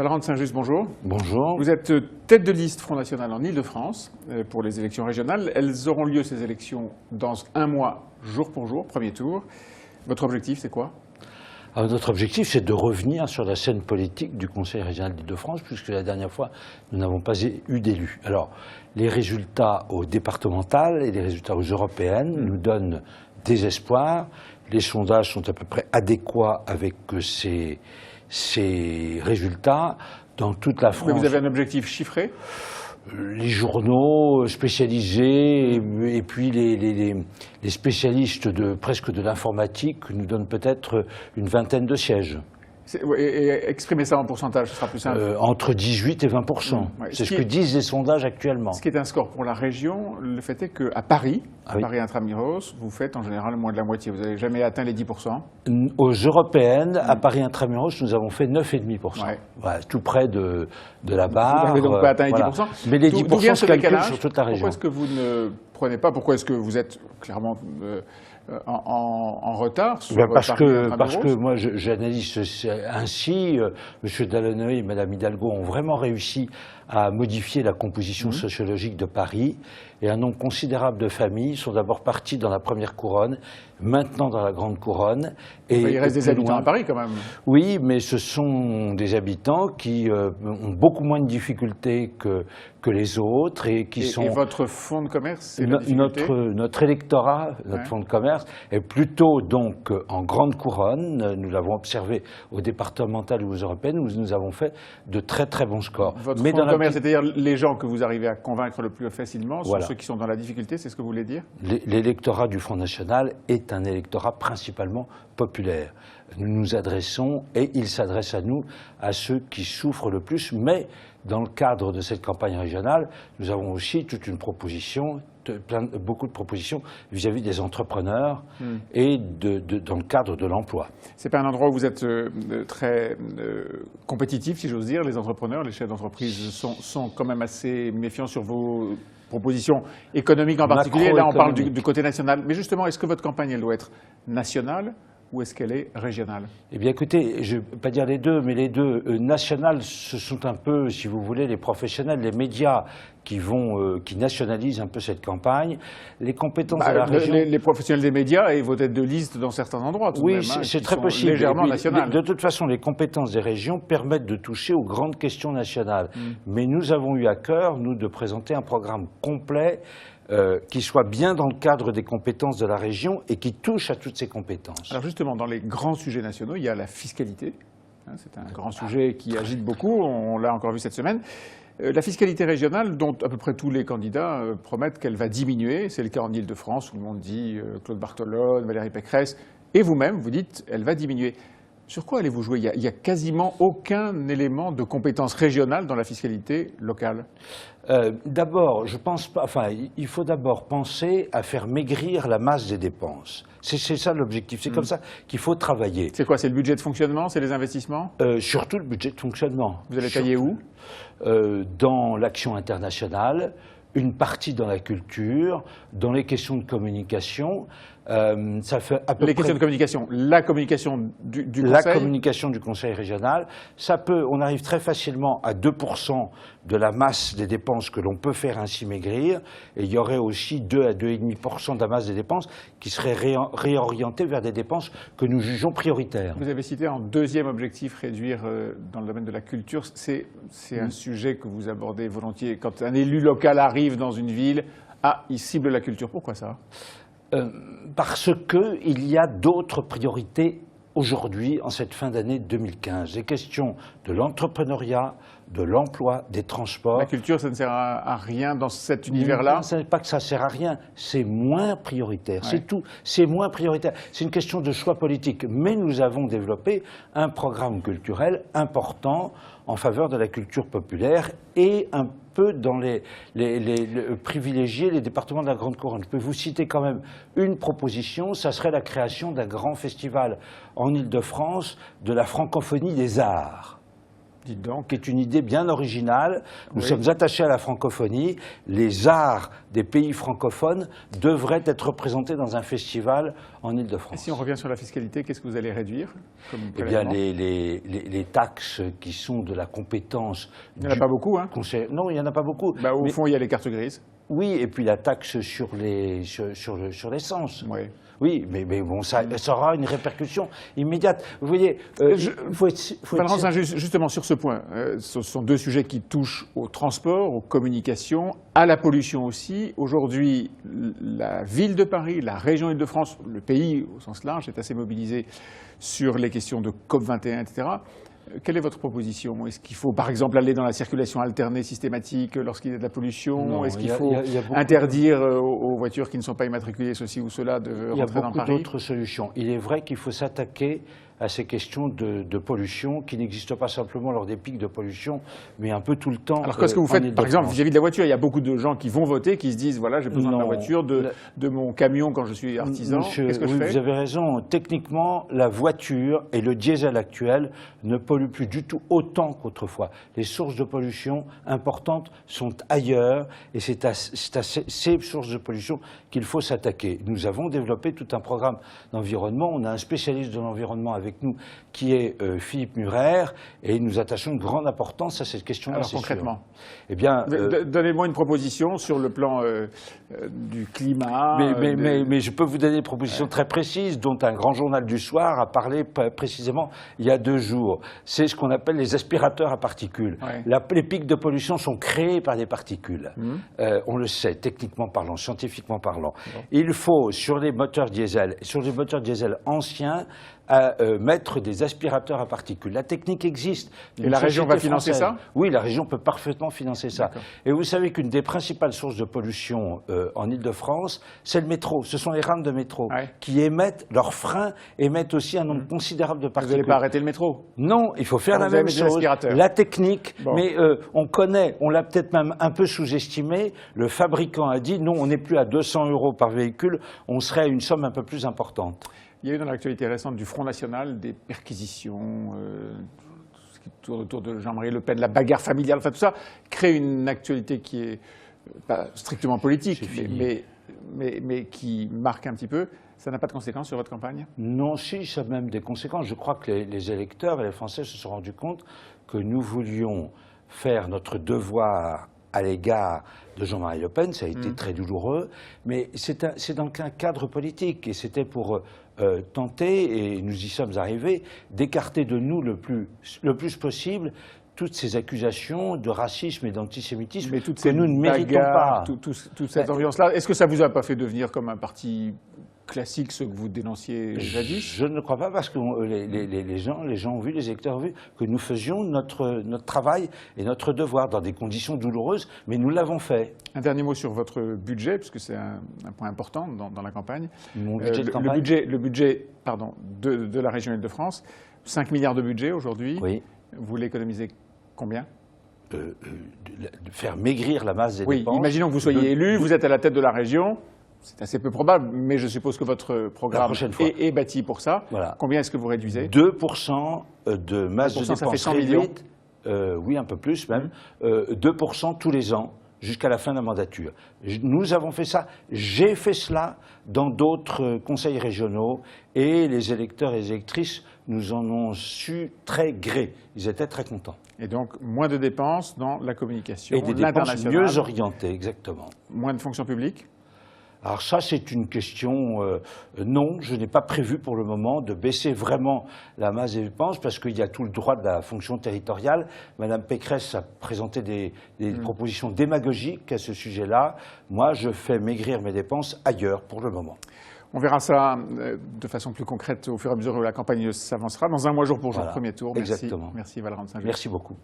Valorant de Saint-Just, bonjour. Bonjour. Vous êtes tête de liste Front National en Ile-de-France pour les élections régionales. Elles auront lieu, ces élections, dans un mois, jour pour jour, premier tour. Votre objectif, c'est quoi? Alors, notre objectif, c'est de revenir sur la scène politique du Conseil régional d'Île-de-France, puisque la dernière fois, nous n'avons pas eu d'élus. Alors, les résultats aux départementales et les résultats aux européennes nous donnent des espoirs. Les sondages sont à peu près adéquats avec ces résultats. Dans toute la France. Mais vous avez un objectif chiffré? Les journaux spécialisés et puis les spécialistes presque de l'informatique nous donnent peut-être une vingtaine de sièges. Et exprimer ça en pourcentage, ce sera plus simple. Entre 18 et 20%. Ouais. C'est ce que disent les sondages actuellement. Ce qui est un score pour la région, le fait est qu'à Paris, Paris Intramuros, vous faites en général moins de la moitié. Vous n'avez jamais atteint les 10%. Aux européennes, à Paris Intramuros, nous avons fait 9,5%. Ouais. Voilà, tout près de la barre. Vous n'avez donc pas atteint les 10%. Mais les 10% se calculent sur toute la région. Pourquoi est-ce que vous ne prenez pas? Pourquoi est-ce que vous êtes clairement en retard sur parce que moi j'analyse ainsi. M. Dallonneuil et Mme Hidalgo ont vraiment réussi à modifier la composition sociologique de Paris, et un nombre considérable de familles sont d'abord parties dans la première couronne, maintenant dans la grande couronne. Et il reste des habitants à Paris quand même. Oui, mais ce sont des habitants qui ont beaucoup moins de difficultés que les autres et qui sont... Et votre fonds de commerce, c'est notre électorat, notre fonds de commerce est plutôt donc en grande couronne. Nous l'avons observé aux départementales ou aux européennes où nous avons fait de très très bons scores. Votre fonds de commerce, c'est-à-dire les gens que vous arrivez à convaincre le plus facilement, sont ceux qui sont dans la difficulté, c'est ce que vous voulez dire? L'électorat du Front National est un électorat principalement populaire. Nous nous adressons, et il s'adresse à nous, à ceux qui souffrent le plus, mais dans le cadre de cette campagne régionale, nous avons aussi toute une proposition, beaucoup de propositions vis-à-vis des entrepreneurs et dans le cadre de l'emploi. C'est pas un endroit où vous êtes très compétitif, si j'ose dire. Les entrepreneurs, les chefs d'entreprise sont quand même assez méfiants sur vos propositions économiques en particulier. Là, on parle du côté national. Mais justement, est-ce que votre campagne, elle doit être nationale ou est-ce qu'elle est régionale? Eh bien écoutez, je ne vais pas dire les deux, mais les deux. Nationales, ce sont un peu, si vous voulez, les professionnels, les médias qui nationalisent un peu cette campagne. Les compétences de la région... Les professionnels des médias et vos têtes de liste dans certains endroits, tout de même. Oui, c'est très possible. Légèrement nationales. De toute façon, les compétences des régions permettent de toucher aux grandes questions nationales. Mais nous avons eu à cœur, nous, de présenter un programme complet qui soit bien dans le cadre des compétences de la région et qui touche à toutes ces compétences. Alors justement, dans les grands sujets nationaux, il y a la fiscalité. C'est un grand sujet qui agite beaucoup, on l'a encore vu cette semaine. La fiscalité régionale, dont à peu près tous les candidats promettent qu'elle va diminuer, c'est le cas en Ile-de-France, où tout le monde dit Claude Barthelone, Valérie Pécresse, et vous-même, vous dites elle va diminuer. Sur quoi allez-vous jouer? Il n'y a quasiment aucun élément de compétence régionale dans la fiscalité locale. D'abord, je pense pas. Enfin, il faut d'abord penser à faire maigrir la masse des dépenses. C'est ça l'objectif. C'est comme ça qu'il faut travailler. C'est quoi? C'est le budget de fonctionnement? C'est les investissements? Surtout le budget de fonctionnement. Vous allez tailler où? Dans l'action internationale, une partie dans la culture, dans les questions de communication. Ça fait à peu les près... questions de communication, la communication du Conseil. La communication du Conseil régional, on arrive très facilement à 2% de la masse des dépenses que l'on peut faire ainsi maigrir, et il y aurait aussi 2 à 2,5% de la masse des dépenses qui seraient réorientées vers des dépenses que nous jugeons prioritaires. Vous avez cité en deuxième objectif réduire dans le domaine de la culture. C'est un sujet que vous abordez volontiers. Quand un élu local arrive dans une ville, il cible la culture. Pourquoi ça? Parce qu'il y a d'autres priorités aujourd'hui, en cette fin d'année 2015. Les questions de l'entrepreneuriat, de l'emploi, des transports. La culture, ça ne sert à rien dans cet univers-là? Ce n'est pas que ça ne sert à rien, c'est moins prioritaire, c'est tout. C'est moins prioritaire. C'est une question de choix politique. Mais nous avons développé un programme culturel important en faveur de la culture populaire et un peu dans privilégier les départements de la Grande Couronne. Je peux vous citer quand même une proposition, ça serait la création d'un grand festival en Île-de-France de la francophonie des arts. Dites donc. Qui est une idée bien originale. Nous Oui. sommes attachés à la francophonie. Les arts des pays francophones devraient être représentés dans un festival en Et Île-de-France. si on revient sur la fiscalité, qu'est-ce que vous allez réduire comme Eh bien, prélèvement? les taxes qui sont de la compétence Il n'y en a pas beaucoup, hein? conseil. Non, il n'y en a pas beaucoup. Bah, au Mais- fond, il y a les cartes grises. oui, et puis la taxe sur l'essence. Oui. Oui, mais bon, ça aura une répercussion immédiate. Vous voyez, faut être Valence, justement sur ce point, ce sont deux sujets qui touchent au transport, aux communications, à la pollution aussi. Aujourd'hui, la ville de Paris, la région Île-de-France, le pays au sens large est assez mobilisé sur les questions de COP21, etc. Quelle est votre proposition? Est-ce qu'il faut, par exemple, aller dans la circulation alternée systématique lorsqu'il y a de la pollution? Non, Est-ce qu'il il y a- faut il y a beaucoup- interdire aux voitures qui ne sont pas immatriculées ceci ou cela de Il y a rentrer dans beaucoup Paris? d'autres solutions. Il est vrai qu'il faut s'attaquer à ces questions de pollution qui n'existent pas simplement lors des pics de pollution, mais un peu tout le temps. Alors qu'est-ce que vous en faites, par exemple, Île-de-France. vis-à-vis de la voiture? Il y a beaucoup de gens qui vont voter, qui se disent, voilà, j'ai besoin de ma Non, voiture, de mon camion quand je suis artisan. Monsieur, Qu'est-ce que je oui, fais? vous avez raison. Techniquement, la voiture et le diesel actuel ne polluent plus du tout autant qu'autrefois. Les sources de pollution importantes sont ailleurs et c'est à ces sources de pollution qu'il faut s'attaquer. Nous avons développé tout un programme d'environnement. On a un spécialiste de l'environnement avec nous qui est Philippe Murer et nous attachons une grande importance à cette question-là. Alors c'est sûr. concrètement, Eh bien, donnez-moi une proposition sur le plan du climat. Mais je peux vous donner des propositions très précises, dont un grand journal du soir a parlé précisément il y a 2 jours. C'est ce qu'on appelle les aspirateurs à particules. Ouais. Les pics de pollution sont créés par des particules. On le sait, techniquement parlant, scientifiquement parlant. Il faut, sur les moteurs diesel anciens, mettre des aspirateurs à particules. La technique existe. Et la région va financer ça? Oui, la région peut parfaitement financer ça. Et vous savez qu'une des principales sources de pollution en Île-de-France, c'est le métro. Ce sont les rames de métro qui émettent, leurs freins émettent aussi un nombre considérable de Vous particules. n'allez pas arrêter le métro? Non, il faut faire Alors la vous avez même mis des chose. aspirateurs. La technique, Bon. mais on l'a peut-être même un peu sous-estimé. Le fabricant a dit non, on n'est plus à 200 € par véhicule, on serait à une somme un peu plus importante. Il y a eu dans l'actualité récente du Front National des perquisitions, ce qui tourne autour de Jean-Marie Le Pen, la bagarre familiale, enfin tout ça crée une actualité qui est pas strictement politique, mais qui marque un petit peu. Ça n'a pas de conséquences sur votre campagne? Non, si, ça a même des conséquences. Je crois que les électeurs et les Français se sont rendus compte que nous voulions faire notre devoir à l'égard de Jean-Marie Le Pen. Ça a été très douloureux, mais c'est dans un cadre politique et c'était pour tenter, et nous y sommes arrivés, d'écarter de nous le plus possible toutes ces accusations de racisme et d'antisémitisme que nous ne méritons pas. Toute cette ambiance-là, est-ce que ça vous a pas fait devenir comme un parti classique, ce que vous dénonciez jadis? Je ne crois pas, parce que les gens ont vu, les électeurs ont vu que nous faisions notre travail et notre devoir dans des conditions douloureuses, mais nous l'avons fait. Un dernier mot sur votre budget, puisque c'est un point important dans la campagne. Mon budget de campagne. Le budget de la région Île-de-France, 5 milliards de budget aujourd'hui. Oui. Vous l'économisez combien? De faire maigrir la masse des Oui, dépenses. imaginons que vous soyez élu, vous êtes à la tête de la région. C'est assez peu probable, mais je suppose que votre programme est bâti pour ça. Voilà. Combien est-ce que vous réduisez? 2% de masse de 2%, ça fait dépenses 100 millions. réduite. Oui, un peu plus même. 2% tous les ans jusqu'à la fin de la mandature. Nous avons fait ça. J'ai fait cela dans d'autres conseils régionaux et les électeurs et les électrices nous en ont su très gré. Ils étaient très contents. Et donc, moins de dépenses dans la communication, Et des dépenses mieux orientées, exactement. Moins de fonctions publiques? Alors ça, c'est une question, non, je n'ai pas prévu pour le moment de baisser vraiment la masse des dépenses parce qu'il y a tout le droit de la fonction territoriale. Madame Pécresse a présenté des propositions démagogiques à ce sujet-là. Moi, je fais maigrir mes dépenses ailleurs pour le moment. On verra ça de façon plus concrète au fur et à mesure où la campagne s'avancera. Dans un mois jour pour jour, Voilà, premier tour. exactement. Merci Valence Saint-Just. Merci beaucoup.